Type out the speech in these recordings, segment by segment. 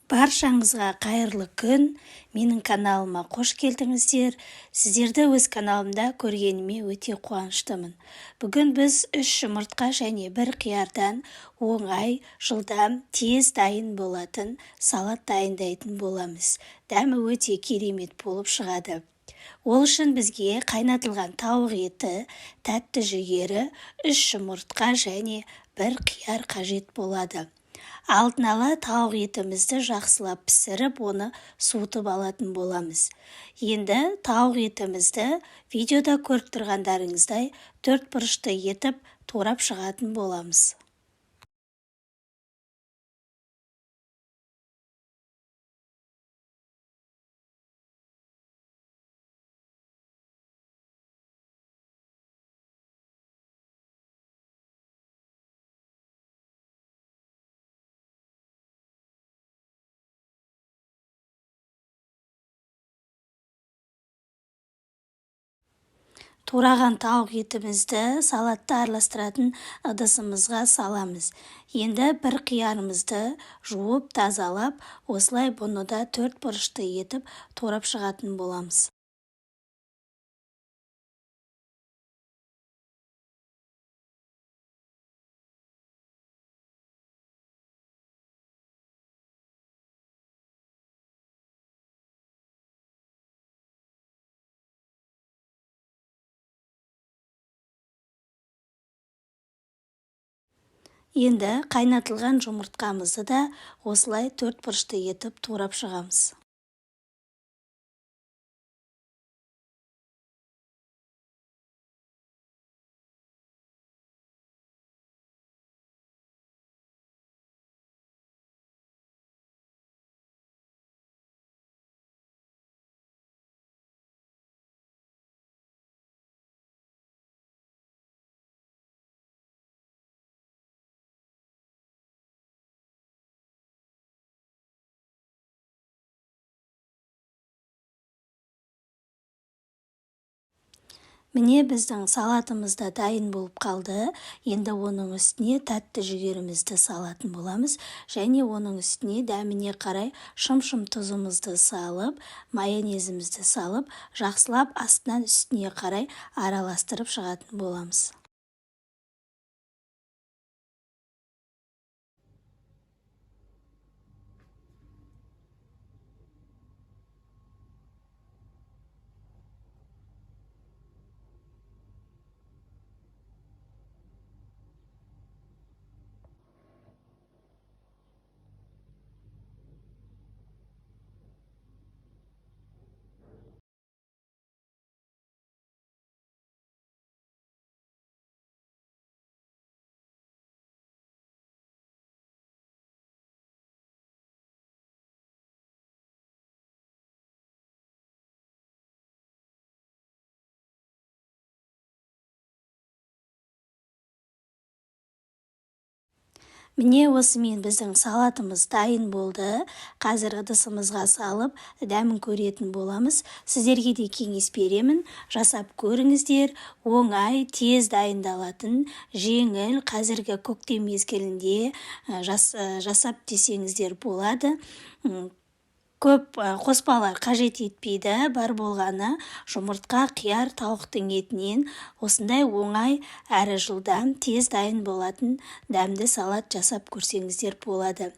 Баршаңызға қайырлы күн, менің каналыма қош келдіңіздер. Сіздерді өз каналымда көргеніме өте қуаныштымын. Бүгін біз 3 жұмыртқа және 1 қиярдан оңай, жылдам, тез дайын болатын салат дайындайтын боламыз. Дәмі өте керемет болып шығады. Ол үшін бізге қайнатылған тауық еті, тәтті жүгері, 3 жұмыртқа және 1 қияр қажет болады. Алдын ала тауық етімізді жақсылап пісіріп, оны суытып алатын боламыз. Енді тауық етімізді видеода көріп тұрғандарыңыздай 4 бұрышты етіп турап шығатын боламыз. Тураған тауық етімізді салатты араластыратын ыдысымызға саламыз. Енді 1 қиярымызды жуып, тазалап, осылай бұны да 4 бұрышты етіп турап шығатын боламыз. Енді қайнатылған жұмыртқамызды да осылай 4 бұрышты етіп турап шығамыз. Міне біздің салатымыз да дайын болып қалды. Енді оның үстіне тәтті жүгерімізді салатын боламыз. Және оның үстіне дәміне қарай шым-шым тұзымызды салып, майонезімізді салып, жақсылап астынан үстіне қарай араластырып шығатын боламыз. Міне осымен біздің салатымыз дайын болды. Қазір ыдысымызға салып, дәмін көретін боламыз. Сіздерге де кеңес беремін. Жасап көріңіздер. Оңай, тез дайындалатын, жеңіл, қазіргі көктем мезгілінде жасап десеңіздер болады. Көп қоспалар қажет етпейді, бар болғаны жұмыртқа, қияр, тауықтың етінен осындай оңай әрі жылдам, тез дайын болатын дәмді салат жасап көрсеңіздер болады.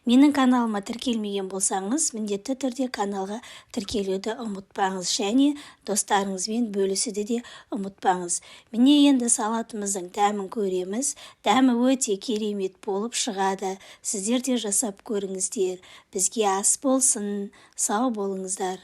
Менің каналыма тіркелмеген болсаңыз, міндетті түрде каналға тіркелуді ұмытпаңыз, және достарыңызбен бөлісуді де ұмытпаңыз. Міне енді салатымыздың дәмін көреміз. Дәмі өте керемет болып шығады. Сіздер де жасап көріңіздер. Бізге ас болсын. Сау болыңыздар.